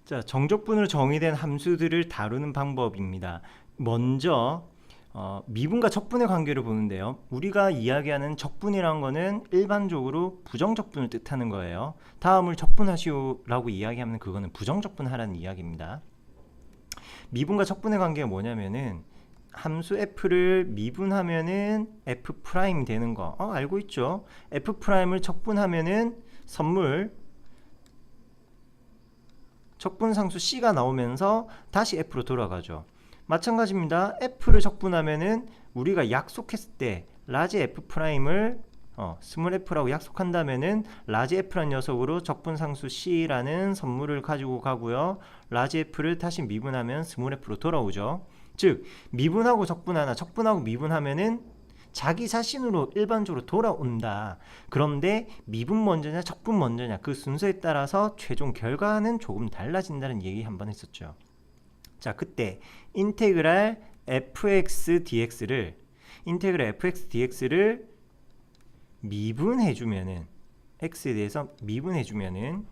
자, 정적분으로 정의된 함수들을 다루는 방법입니다. 먼저 미분과 적분의 관계를 보는데요. 우리가 이야기하는 적분이란 거는 일반적으로 부정적분을 뜻하는 거예요. 다음을 적분하시오라고 이야기하면 그거는 부정적분하라는 이야기입니다. 미분과 적분의 관계가 뭐냐면은 함수 f를 미분하면은 f 프라임 되는 거 알고 있죠? f 프라임을 적분하면은 선물 적분상수 c가 나오면서 다시 f로 돌아가죠. 마찬가지입니다. f를 적분하면은 우리가 약속했을 때 라지 f 프라임을 스몰 f라고 약속한다면은 라지 f란 녀석으로 적분상수 c라는 선물을 가지고 가고요. 라지 f를 다시 미분하면 스몰 f로 돌아오죠. 즉 미분하고 적분하나 적분하고 미분하면은 자기 자신으로 일반적으로 돌아온다. 그런데 미분 먼저냐 적분 먼저냐 그 순서에 따라서 최종 결과는 조금 달라진다는 얘기 한번 했었죠. 자, 그때 인테그랄 fx dx를 미분해주면은 x에 대해서 미분해주면은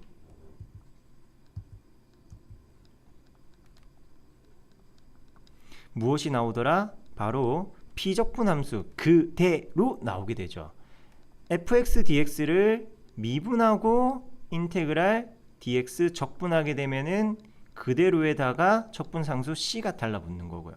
무엇이 나오더라? 바로 비적분함수 그대로 나오게 되죠. fx dx를 미분하고 인테그랄 dx 적분하게 되면은 그대로에다가 적분상수 c가 달라붙는 거고요.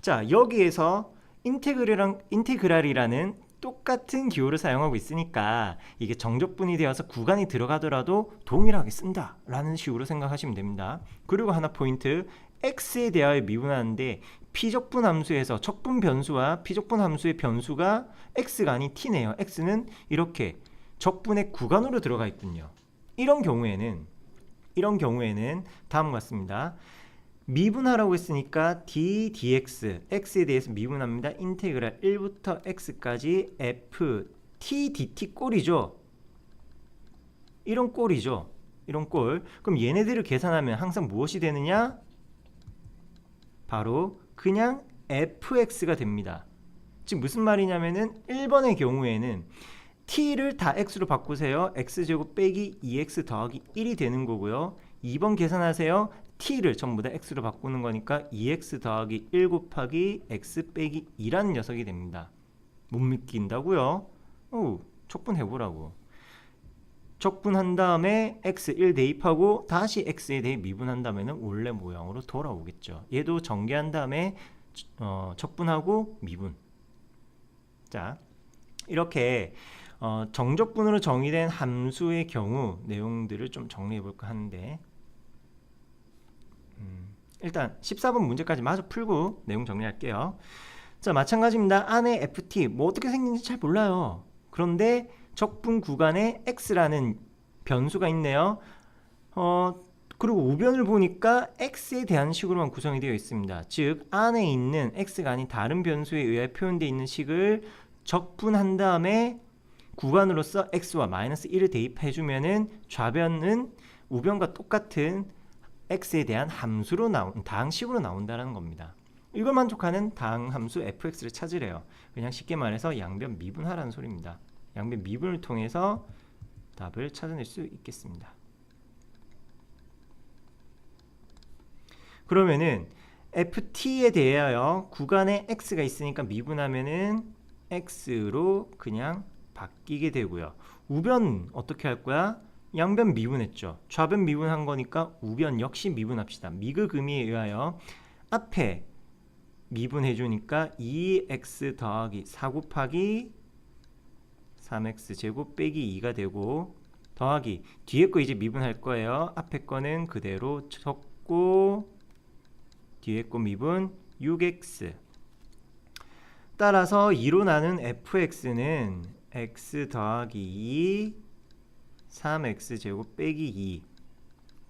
자, 여기에서 인테그랄이라는 똑같은 기호를 사용하고 있으니까 이게 정적분이 되어서 구간이 들어가더라도 동일하게 쓴다 라는 식으로 생각하시면 됩니다. 그리고 하나 포인트, x에 대하여 미분하는데 피적분 함수에서 적분 변수와 피적분 함수의 변수가 x가 아닌 t네요. x는 이렇게 적분의 구간으로 들어가 있군요. 이런 경우에는 다음과 같습니다. 미분하라고 했으니까 d dx, x에 대해서 미분합니다. 인테그랄 1부터 x까지 f t dt 꼴이죠. 이런 꼴이죠. 이런 꼴. 그럼 얘네들을 계산하면 항상 무엇이 되느냐? 바로 그냥 fx가 됩니다. 즉 무슨 말이냐면은 1번의 경우에는 t를 다 x로 바꾸세요. x제곱 빼기 2x 더하기 1이 되는 거고요. 2번 계산하세요. t를 전부 다 x로 바꾸는 거니까 2x 더하기 1 곱하기 x 빼기 2라는 녀석이 됩니다. 못 믿긴다고요? 적분해보라고. 적분한 다음에 x 1 대입하고 다시 x에 대해 미분한다면 원래 모양으로 돌아오겠죠. 얘도 전개한 다음에 적분하고 미분. 자, 이렇게 정적분으로 정의된 함수의 경우 내용들을 좀 정리해 볼까 하는데 일단 14번 문제까지 마저 풀고 내용 정리할게요. 자, 마찬가지입니다. 안에 ft 뭐 어떻게 생긴지 잘 몰라요. 그런데 적분 구간에 x라는 변수가 있네요. 그리고 우변을 보니까 x에 대한 식으로만 구성이 되어 있습니다. 즉 안에 있는 x가 아닌 다른 변수에 의해 표현되어 있는 식을 적분한 다음에 구간으로서 x와 마이너스 1을 대입해주면은 좌변은 우변과 똑같은 x에 대한 함수로 다항식으로 나온다는 겁니다. 이걸 만족하는 다항함수 fx를 찾으래요. 그냥 쉽게 말해서 양변 미분하라는 소리입니다. 양변 미분을 통해서 답을 찾아낼 수 있겠습니다. 그러면은 ft에 대하여 구간에 x가 있으니까 미분하면은 x로 그냥 바뀌게 되고요. 우변 어떻게 할 거야? 양변 미분했죠. 좌변 미분한 거니까 우변 역시 미분합시다. 미그 의미에 의하여 앞에 미분해 주니까 2x 더하기 4 곱하기 3x 제곱 빼기 2가 되고 더하기 뒤에 거 이제 미분할 거예요. 앞에 거는 그대로 적고 뒤에 거 미분 6x. 따라서 2로 나눈 fx는 x 더하기 2 3x 제곱 빼기 2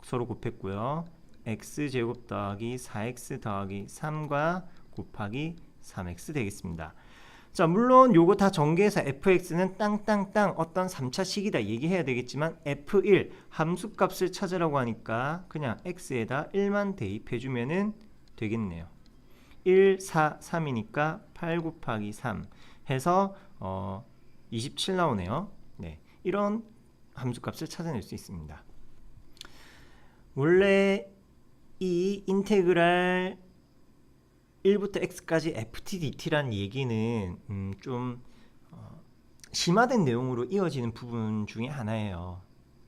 서로 곱했고요. x 제곱 더하기 4x 더하기 3과 곱하기 3x 되겠습니다. 자, 물론 요거 다 전개해서 fx는 땅땅땅 어떤 3차식이다 얘기해야 되겠지만 f1 함수값을 찾으라고 하니까 그냥 x에다 1만 대입해주면은 되겠네요. 1, 4, 3이니까 8 곱하기 3 해서 27 나오네요. 네, 이런 함수값을 찾아낼 수 있습니다. 원래 이 인테그랄 1부터 x까지 ftdt라는 얘기는 좀 심화된 내용으로 이어지는 부분 중에 하나예요.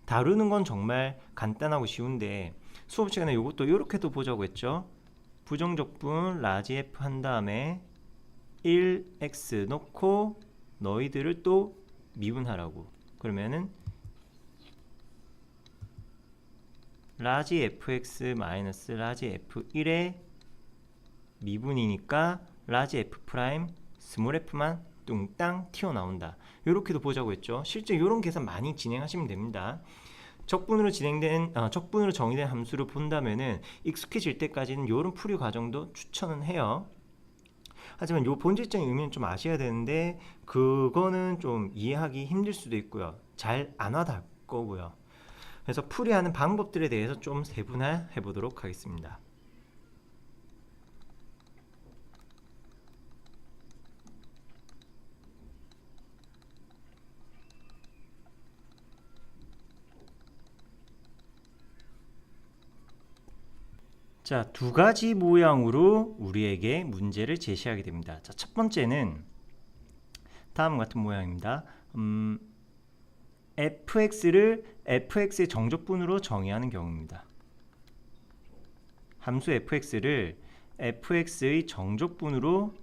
다루는 건 정말 간단하고 쉬운데 수업 시간에 이것도 이렇게도 보자고 했죠. 부정적분 라지 f 한 다음에 1x 넣고 너희들을 또 미분하라고. 그러면은 라지 fx 마이너스 라지 f1의 미분이니까 라지 f 프라임 스몰 f만 뚱땅 튀어나온다. 이렇게도 보자고 했죠. 실제 이런 계산 많이 진행하시면 됩니다. 적분으로 정의된 함수를 본다면은 익숙해질 때까지는 이런 풀이 과정도 추천은 해요. 하지만 요 본질적인 의미는 좀 아셔야 되는데 그거는 좀 이해하기 힘들 수도 있고요. 잘 안 와닿을 거고요. 그래서 풀이하는 방법들에 대해서 좀 세분화해 보도록 하겠습니다. 자, 두 가지 모양으로 우리에게 문제를 제시하게 됩니다. 자, 첫 번째는 다음과 같은 모양입니다. fx를 fx의 정적분으로 정의하는 경우입니다. 함수 fx를 fx의 정적분으로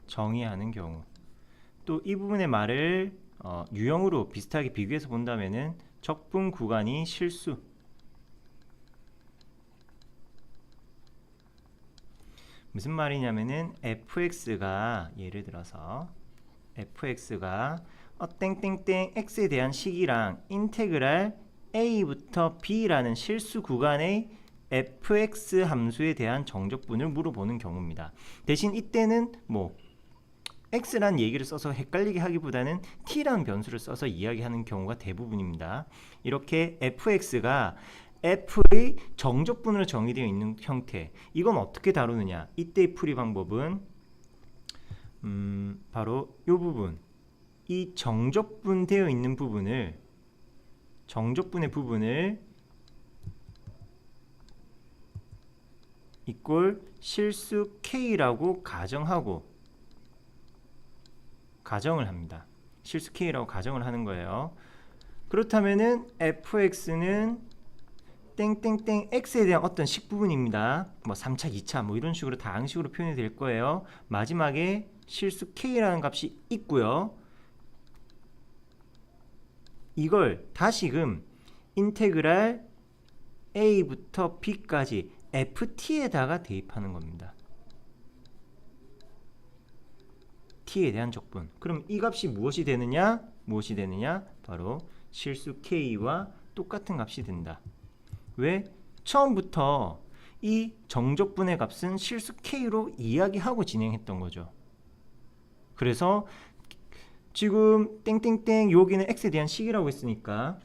정의하는 경우. 또 이 부분의 말을 유형으로 비슷하게 비교해서 본다면은 적분 구간이 실수. 무슨 말이냐면은 fx가 예를 들어서 fx가 땡땡땡 x에 대한 식이랑 인테그랄 a부터 b라는 실수 구간의 fx 함수에 대한 정적분을 물어보는 경우입니다. 대신 이때는 x라는 얘기를 써서 헷갈리게 하기보다는 t라는 변수를 써서 이야기하는 경우가 대부분입니다. 이렇게 fx가 f의 정적분으로 정의되어 있는 형태, 이건 어떻게 다루느냐. 이때의 풀이 방법은 바로 이 부분, 이 정적분되어 있는 부분을, 정적분의 부분을 이꼴 실수 k라고 가정을 합니다. 실수 k라고 가정을 하는 거예요. 그렇다면은 fx는 땡땡땡 x에 대한 어떤 식 부분입니다. 3차, 2차 이런 식으로 다양식으로 표현이 될 거예요. 마지막에 실수 k라는 값이 있고요. 이걸 다시금 인테그랄 a부터 b까지 ft에다가 대입하는 겁니다. t에 대한 적분. 그럼 이 값이 무엇이 되느냐? 바로 실수 k와 똑같은 값이 된다. 왜? 처음부터 이 정적분의 값은 실수 k로 이야기하고 진행했던 거죠. 그래서 지금 땡땡땡 여기는 x에 대한 식이라고 했으니까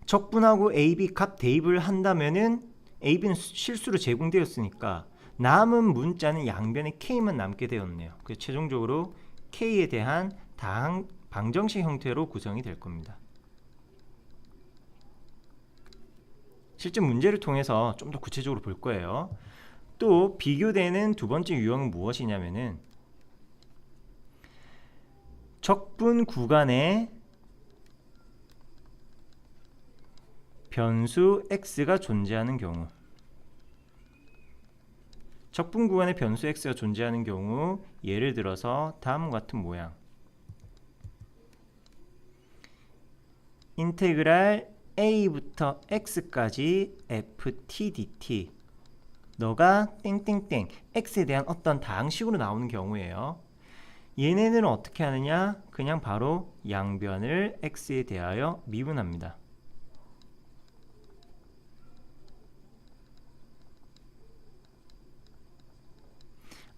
적분하고 ab 값 대입을 한다면은 ab는 실수로 제공되었으니까 남은 문자는 양변에 k만 남게 되었네요. 그래서 최종적으로 k에 대한 방정식 형태로 구성이 될 겁니다. 실제 문제를 통해서 좀 더 구체적으로 볼 거예요. 또 비교되는 두 번째 유형은 무엇이냐면은 적분 구간에 변수 x가 존재하는 경우. 적분 구간에 변수 x가 존재하는 경우, 예를 들어서 다음과 같은 모양. 인테그랄 a부터 x까지 ftdt. 너가 땡땡땡 x에 대한 어떤 다항식으로 나오는 경우예요. 얘네들은 어떻게 하느냐? 그냥 바로 양변을 x에 대하여 미분합니다.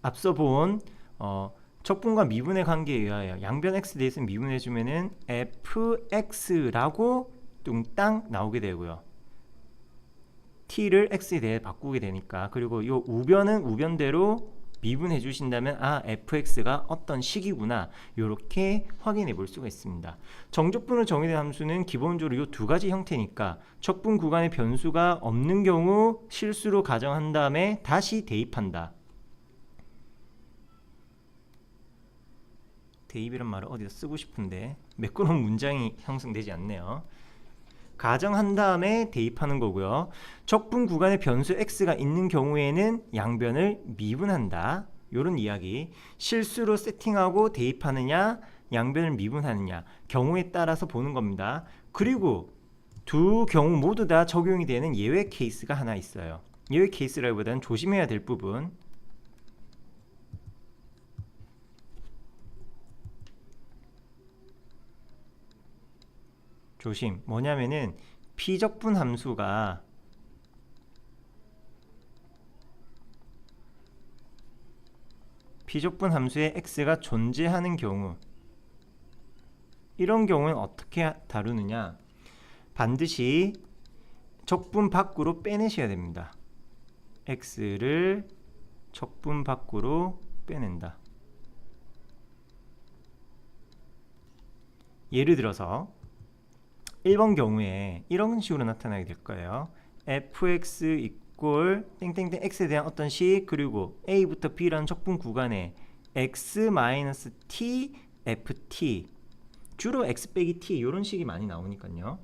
앞서 본 적분과 미분의 관계에 의하여 양변 x에 대해서 미분해주면은 fx라고 뚱땅 나오게 되고요. t를 x에 대해 바꾸게 되니까. 그리고 이 우변은 우변대로 미분해 주신다면 fx가 어떤 식이구나 이렇게 확인해 볼 수가 있습니다. 정적분으로 정의된 함수는 기본적으로 이 두 가지 형태니까 적분 구간에 변수가 없는 경우 실수로 가정한 다음에 다시 대입한다. 대입이란 말을 어디다 쓰고 싶은데 매끄러운 문장이 형성되지 않네요. 가정한 다음에 대입하는 거고요. 적분 구간에 변수 x가 있는 경우에는 양변을 미분한다. 이런 이야기. 실수로 세팅하고 대입하느냐, 양변을 미분하느냐 경우에 따라서 보는 겁니다. 그리고 두 경우 모두 다 적용이 되는 예외 케이스가 하나 있어요. 예외 케이스라기보다는 조심해야 될 부분. 조심. 뭐냐면은 피적분 함수가 피적분 함수에 x가 존재하는 경우, 이런 경우는 어떻게 다루느냐? 반드시 적분 밖으로 빼내셔야 됩니다. x를 적분 밖으로 빼낸다. 예를 들어서 1번 경우에 이런 식으로 나타나게 될 거예요. fx 이꼴 땡땡땡 x에 대한 어떤 식, 그리고 a부터 b라는 적분 구간에 x-t ft, 주로 x 빼기 t 이런 식이 많이 나오니까요.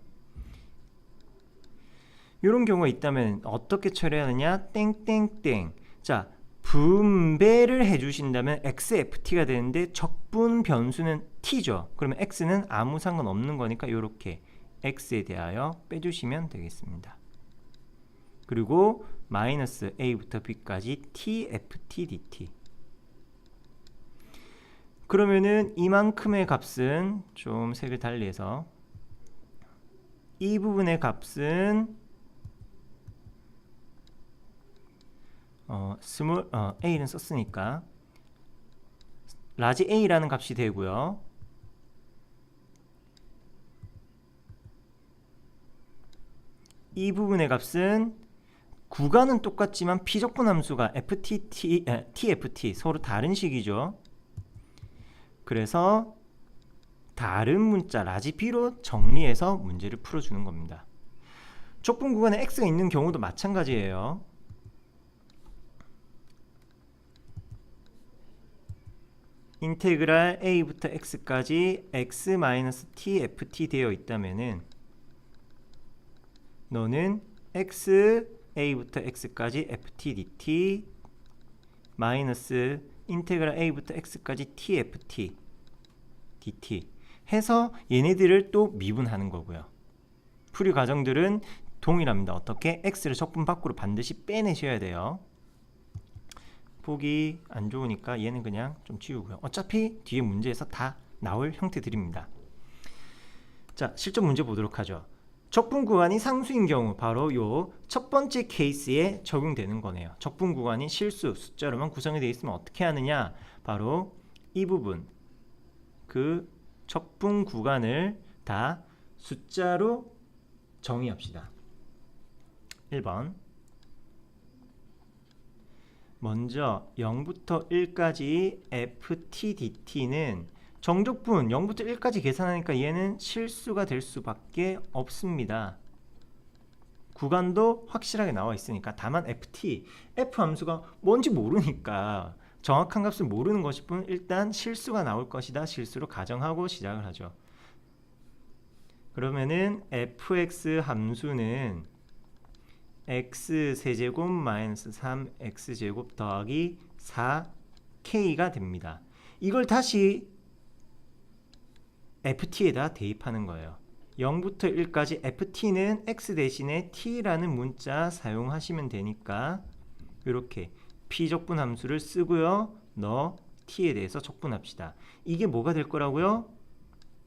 이런 경우가 있다면 어떻게 처리하느냐? 땡땡땡. 자, 분배를 해주신다면 xft가 되는데 적분 변수는 t죠. 그러면 x는 아무 상관없는 거니까 이렇게 x에 대하여 빼주시면 되겠습니다. 그리고 마이너스 a부터 b까지 tft dt. 그러면은 이만큼의 값은 좀 색을 달리해서 이 부분의 값은 a는 썼으니까 라지 a라는 값이 되고요. 이 부분의 값은 구간은 똑같지만 피적분 함수가 tft 서로 다른 식이죠. 그래서 다른 문자 라지 b로 정리해서 문제를 풀어주는 겁니다. 적분 구간에 x가 있는 경우도 마찬가지예요. 인테그랄 a부터 x까지 x-tft 되어 있다면은 너는 x a부터 x까지 ft dt 마이너스 인테그랄 a부터 x까지 tft dt 해서 얘네들을 또 미분하는 거고요. 풀이 과정들은 동일합니다. 어떻게? x를 적분 밖으로 반드시 빼내셔야 돼요. 보기 안 좋으니까 얘는 그냥 좀 지우고요. 어차피 뒤에 문제에서 다 나올 형태들입니다. 자, 실전 문제 보도록 하죠. 적분 구간이 상수인 경우 바로 요 첫 번째 케이스에 적용되는 거네요. 적분 구간이 실수, 숫자로만 구성이 되어 있으면 어떻게 하느냐? 바로 이 부분, 그 적분 구간을 다 숫자로 정의합시다. 1번. 먼저 0부터 1까지 ft dt는 정적분 0부터 1까지 계산하니까 얘는 실수가 될 수밖에 없습니다. 구간도 확실하게 나와 있으니까. 다만 f 함수가 뭔지 모르니까, 정확한 값을 모르는 것일 뿐 일단 실수가 나올 것이다 실수로 가정하고 시작을 하죠. 그러면은 fx 함수는 x세제곱 마이너스 3x제곱 더하기 4k가 됩니다. 이걸 다시 ft에다 대입하는 거예요. 0부터 1까지 ft는 x 대신에 t라는 문자 사용하시면 되니까 이렇게 p적분 함수를 쓰고요. 너 t에 대해서 적분합시다. 이게 뭐가 될 거라고요?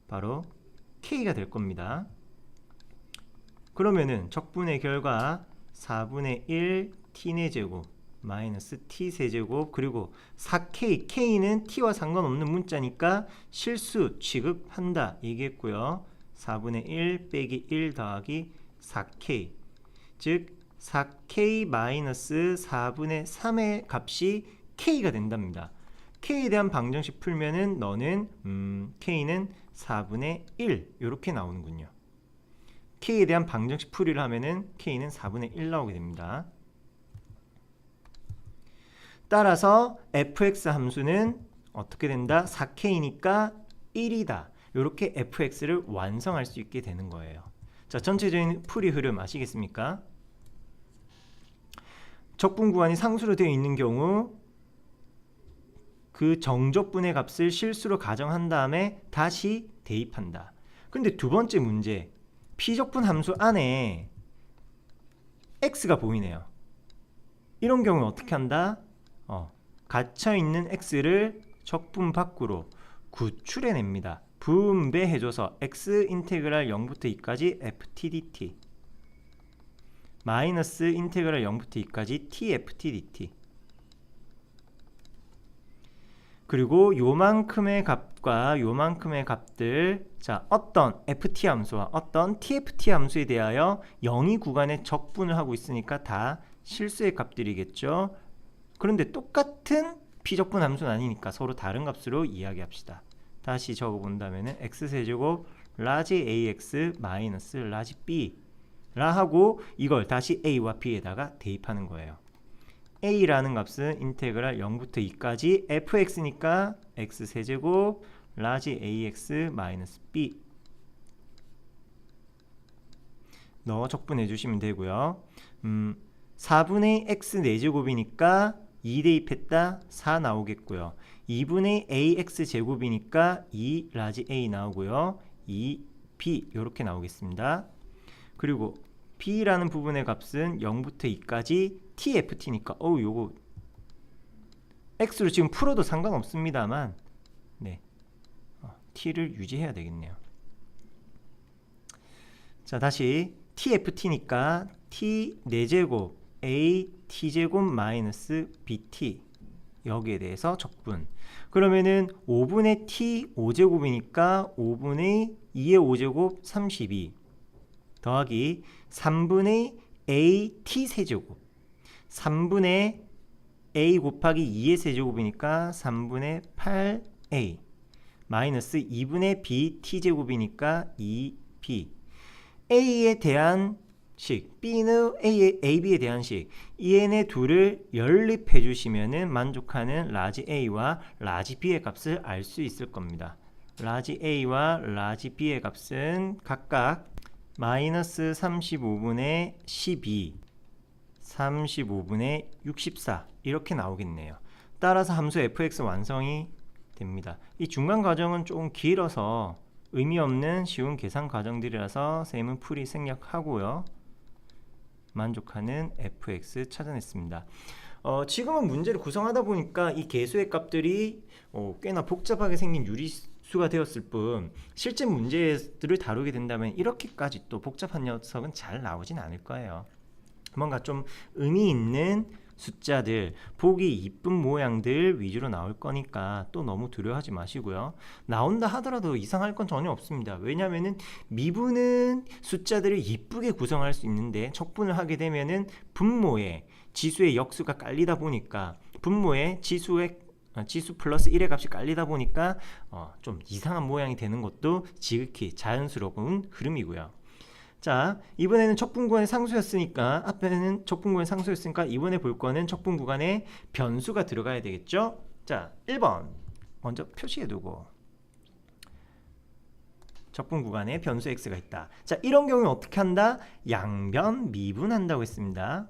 바로 k가 될 겁니다. 그러면은 적분의 결과 4분의 1 t네 제곱 마이너스 t 세제곱 그리고 4k, k는 t와 상관없는 문자니까 실수 취급한다 얘기했고요. 4분의 1 빼기 1 더하기 4k, 즉 4k 마이너스 4분의 3의 값이 k가 된답니다. k에 대한 방정식 풀면은 너는 k는 4분의 1 이렇게 나오는군요. k에 대한 방정식 풀이를 하면은 k는 4분의 1 나오게 됩니다. 따라서 fx 함수는 어떻게 된다? 4k니까 1이다. 이렇게 fx를 완성할 수 있게 되는 거예요. 자, 전체적인 풀이 흐름 아시겠습니까? 적분 구간이 상수로 되어 있는 경우 그 정적분의 값을 실수로 가정한 다음에 다시 대입한다. 근데 두 번째 문제, 피적분 함수 안에 x가 보이네요. 이런 경우는 어떻게 한다? 갇혀있는 x를 적분 밖으로 구출해냅니다. 분배해줘서 x 인테그랄 0부터 2까지 ft dt 마이너스 인테그랄 0부터 2까지 tft dt 그리고 요만큼의 값과 요만큼의 값들, 자, 어떤 ft 함수와 어떤 tft 함수에 대하여 영위 구간의 적분을 하고 있으니까 다 실수의 값들이겠죠. 그런데 똑같은 피적분 함수는 아니니까 서로 다른 값으로 이야기합시다. 다시 적어본다면 x세제곱 라지 ax 마이너스 라지 b라 하고 이걸 다시 a와 b에다가 대입하는 거예요. a라는 값은 인테그랄 0부터 2까지 fx니까 x세제곱 라지 ax 마이너스 b 넣어 적분해 주시면 되고요. 4분의 x 4제곱이니까 2 대입했다 4 나오겠고요. 2분의 ax 제곱이니까 2 라지 a 나오고요. 2b 이렇게 나오겠습니다. 그리고 b라는 부분의 값은 0부터 2까지 tft니까 요거 x로 지금 풀어도 상관없습니다만 네, t를 유지해야 되겠네요. 자, 다시 tft니까 t 4제곱 a t제곱 마이너스 bt 여기에 대해서 적분. 그러면은 5분의 t 5제곱이니까 5분의 2의 5제곱 32 더하기 3분의 a t 세제곱 3분의 a 곱하기 2의 세제곱이니까 3분의 8a 마이너스 2분의 b t제곱이니까 2b a에 대한 식 b는 ab에 대한 식 얘네 둘을 연립해 주시면은 만족하는 라지 a와 라지 b의 값을 알 수 있을 겁니다. 라지 a와 라지 b의 값은 각각 마이너스 35분의 12 35분의 64 이렇게 나오겠네요. 따라서 함수 fx 완성이 됩니다. 이 중간 과정은 조금 길어서 의미 없는 쉬운 계산 과정들이라서 쌤은 풀이 생략하고요. 만족하는 fx 찾아냈습니다. 지금은 문제를 구성하다 보니까 이 개수의 값들이 꽤나 복잡하게 생긴 유리수가 되었을 뿐 실제 문제들을 다루게 된다면 이렇게까지 또 복잡한 녀석은 잘 나오진 않을 거예요. 뭔가 좀 의미 있는 숫자들, 보기 이쁜 모양들 위주로 나올 거니까 또 너무 두려워하지 마시고요. 나온다 하더라도 이상할 건 전혀 없습니다. 왜냐하면은 미분은 숫자들을 이쁘게 구성할 수 있는데 척분을 하게 되면은 분모에 지수의 역수가 깔리다 보니까 분모에 지수 플러스 1의 값이 깔리다 보니까 좀 이상한 모양이 되는 것도 지극히 자연스러운 흐름이고요. 자, 이번에는 척분 구간의 상수였으니까 앞에는 척분 구간의 상수였으니까 이번에 볼 거는 척분 구간에 변수가 들어가야 되겠죠? 자, 1번 먼저 표시해 두고 척분 구간에 변수 x가 있다. 자, 이런 경우는 어떻게 한다? 양변 미분한다고 했습니다.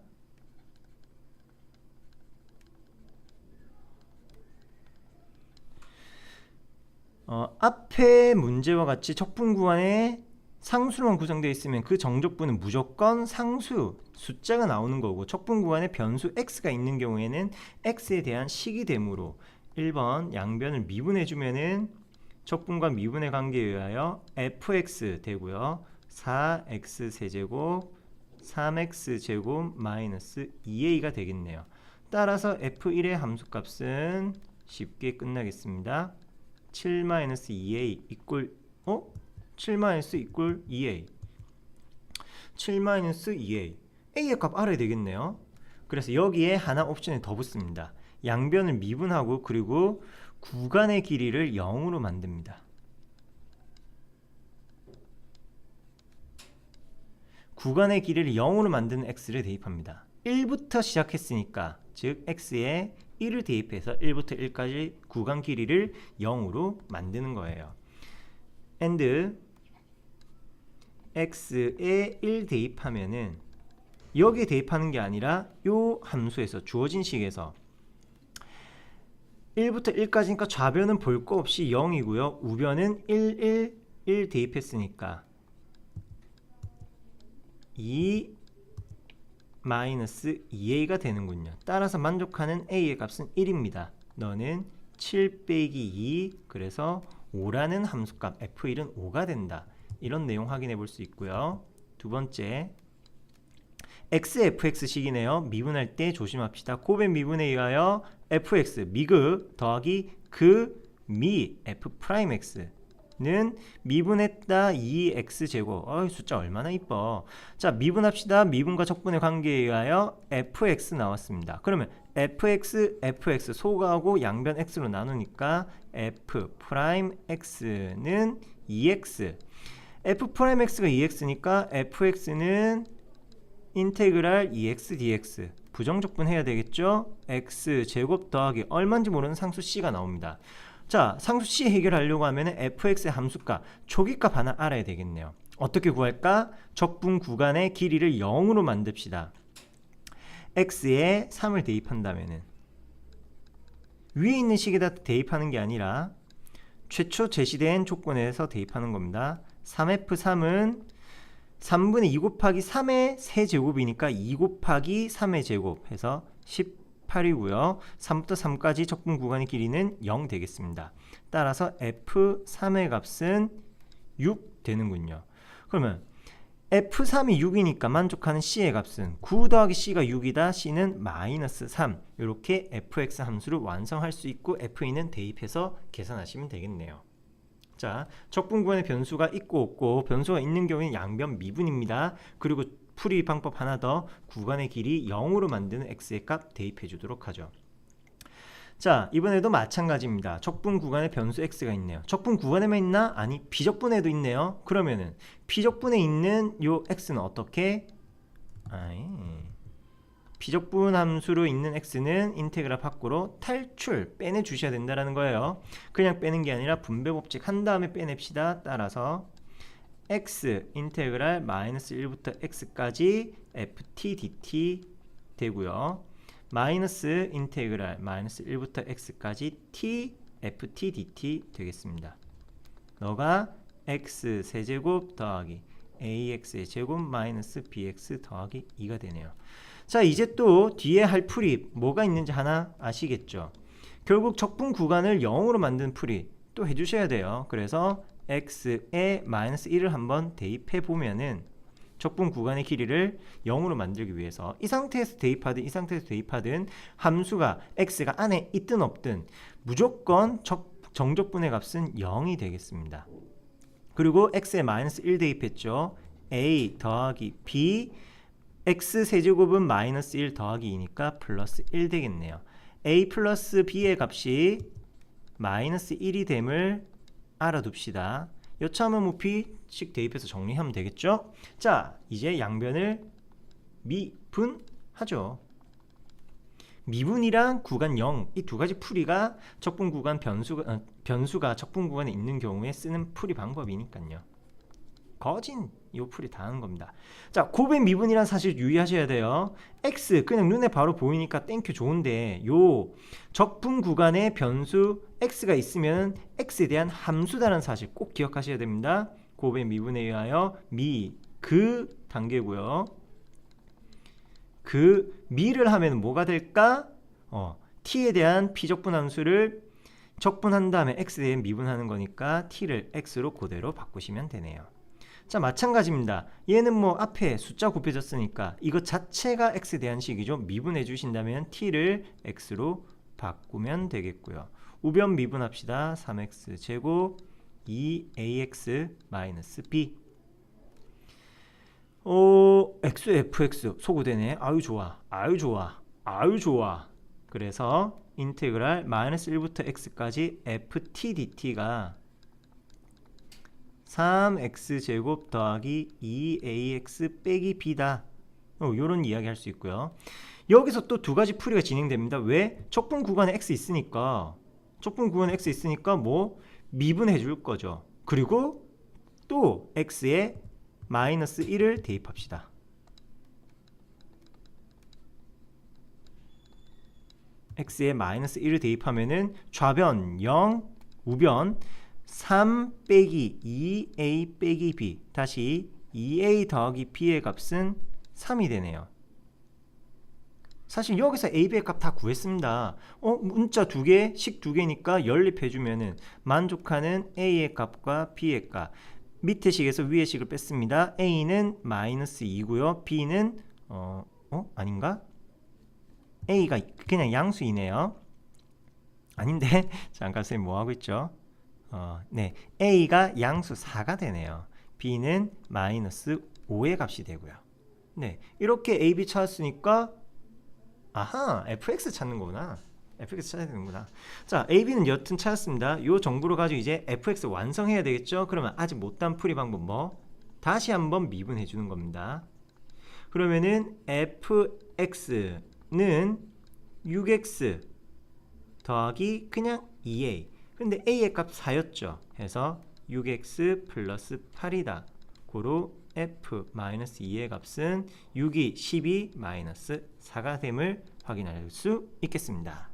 앞에 문제와 같이 척분 구간에 상수로만 구성되어 있으면 그 정적분은 무조건 상수 숫자가 나오는 거고 척분 구간에 변수 x가 있는 경우에는 x에 대한 식이 되므로 1번 양변을 미분해 주면은 척분과 미분의 관계에 의하여 fx 되고요. 4x 세제곱 3x 제곱 마이너스 2a가 되겠네요. 따라서 f1의 함수값은 쉽게 끝나겠습니다. 7-2a 이꼴 7-2a 7-2a a의 값 알아야 되겠네요. 그래서 여기에 하나 옵션을 더 붙습니다. 양변을 미분하고 그리고 구간의 길이를 0으로 만듭니다. 구간의 길이를 0으로 만드는 x를 대입합니다. 1부터 시작했으니까 즉 x에 1을 대입해서 1부터 1까지 구간 길이를 0으로 만드는 거예요. and x에 1 대입하면은 여기에 대입하는 게 아니라 요 함수에서 주어진 식에서 1부터 1까지니까 좌변은 볼 거 없이 0이고요. 우변은 1, 1, 1 대입했으니까 2 마이너스 2a가 되는군요. 따라서 만족하는 a의 값은 1입니다. 너는 7 빼기 2 그래서 5라는 함수값 f1은 5가 된다. 이런 내용 확인해 볼 수 있고요. 두 번째 x fx식이네요. 미분할 때 조심합시다. 곱의 미분에 의하여 fx 미그 더하기 그 미 f'x는 미분했다 2x제곱. 숫자 얼마나 이뻐. 자, 미분합시다. 미분과 적분의 관계에 의하여 fx 나왔습니다. 그러면 fx 소가하고 양변 x로 나누니까 f'x는 2x. f'x가 2x니까 fx는 인테그랄 2x dx 부정적분 해야 되겠죠? x제곱 더하기 얼마인지 모르는 상수 c가 나옵니다. 자, 상수 c 해결하려고 하면 fx의 함수값, 초기값 하나 알아야 되겠네요. 어떻게 구할까? 적분 구간의 길이를 0으로 만듭시다. x에 3을 대입한다면 위에 있는 식에다 대입하는 게 아니라 최초 제시된 조건에서 대입하는 겁니다. 3f3은 3분의 2 곱하기 3의 세제곱이니까 2 곱하기 3의 제곱 해서 18이고요. 3부터 3까지 적분 구간의 길이는 0 되겠습니다. 따라서 f3의 값은 6 되는군요. 그러면 f3이 6이니까 만족하는 c의 값은 9 더하기 c가 6이다. c는 마이너스 3. 이렇게 fx 함수를 완성할 수 있고 f2는 대입해서 계산하시면 되겠네요. 자, 적분 구간에 변수가 있고 없고 변수가 있는 경우에는 양변 미분입니다. 그리고 풀이 방법 하나 더, 구간의 길이 0으로 만드는 x의 값 대입해 주도록 하죠. 자, 이번에도 마찬가지입니다. 적분 구간에 변수 x가 있네요. 적분 구간에만 있나? 아니, 비적분에도 있네요. 그러면은 비적분에 있는 요 x는 어떻게? 비적분 함수로 있는 x는 인테그랄 밖으로 탈출, 빼내 주셔야 된다는 거예요. 그냥 빼는 게 아니라 분배 법칙 한 다음에 빼냅시다. 따라서 x 인테그랄 마이너스 1부터 x까지 ft dt 되고요. 마이너스 인테그랄 마이너스 1부터 x까지 t ft dt 되겠습니다. 너가 x 세제곱 더하기 ax의 제곱 마이너스 bx 더하기 2가 되네요. 자, 이제 또 뒤에 할 풀이 뭐가 있는지 하나 아시겠죠? 결국 적분 구간을 0으로 만든 풀이 또 해주셔야 돼요. 그래서 x에 마이너스 1을 한번 대입해 보면은 적분 구간의 길이를 0으로 만들기 위해서 이 상태에서 대입하든 함수가 x가 안에 있든 없든 무조건 정적분의 값은 0이 되겠습니다. 그리고 x에 마이너스 1 대입했죠. a 더하기 b x 세제곱은 마이너스 1 더하기 2니까 플러스 1 되겠네요. a 플러스 b의 값이 마이너스 1이 됨을 알아둡시다. 여차하면 뭐 b씩 대입해서 정리하면 되겠죠? 자, 이제 양변을 미분하죠. 미분이랑 구간 0, 이 두 가지 풀이가 적분 구간 변수가 적분 구간에 있는 경우에 쓰는 풀이 방법이니까요. 거진 이 풀이 다 하는 겁니다. 자, 곱의 미분이란 사실 유의하셔야 돼요. x 그냥 눈에 바로 보이니까 땡큐 좋은데 요 적분 구간에 변수 x가 있으면 x에 대한 함수다라는 사실 꼭 기억하셔야 됩니다. 곱의 미분에 의하여 그 단계고요. 그 미를 하면 뭐가 될까? t에 대한 비적분 함수를 적분한 다음에 x에 대해 미분하는 거니까 t를 x로 그대로 바꾸시면 되네요. 자, 마찬가지입니다. 얘는 뭐 앞에 숫자 곱해졌으니까 이것 자체가 x에 대한 식이죠. 미분해 주신다면 t를 x로 바꾸면 되겠고요. 우변 미분합시다. 3x 제곱 2ax 마이너스 b. x fx 소구되네. 아유 좋아. 그래서 인테그랄 마이너스 1부터 x까지 ft dt가 3x제곱 더하기 2ax 빼기 b다. 요런 이야기 할 수 있고요. 여기서 또 두 가지 풀이가 진행됩니다. 왜? 척분 구간에 x 있으니까 뭐 미분해 줄 거죠. 그리고 또 x에 마이너스 1을 대입합시다. x에 마이너스 1을 대입하면은 좌변 0, 우변 3 빼기 2a 빼기 b, 다시 2a 더하기 b의 값은 3이 되네요. 사실 여기서 a, b의 값 다 구했습니다. 문자 두 개, 식 두 개니까 연립해주면은 만족하는 a의 값과 b의 값, 밑에 식에서 위의 식을 뺐습니다. a는 마이너스 2고요. b는 아닌가? a가 그냥 양수이네요. 아닌데 잠깐 선생님 뭐하고 있죠? 네, a가 양수 4가 되네요. b는 마이너스 5의 값이 되고요. 네, 이렇게 a, b 찾았으니까 아하, fx 찾는 거구나. fx 찾아야 되는구나. 자, a, b는 여튼 찾았습니다. 이 정보를 가지고 이제 fx 완성해야 되겠죠? 그러면 아직 못한 풀이 방법 뭐? 다시 한번 미분해 주는 겁니다. 그러면은 fx는 6x 더하기 그냥 2a. 근데 a의 값 4였죠. 해서 6x 플러스 8이다. 고로 f-2의 값은 6이 12 마이너스 4가 됨을 확인할 수 있겠습니다.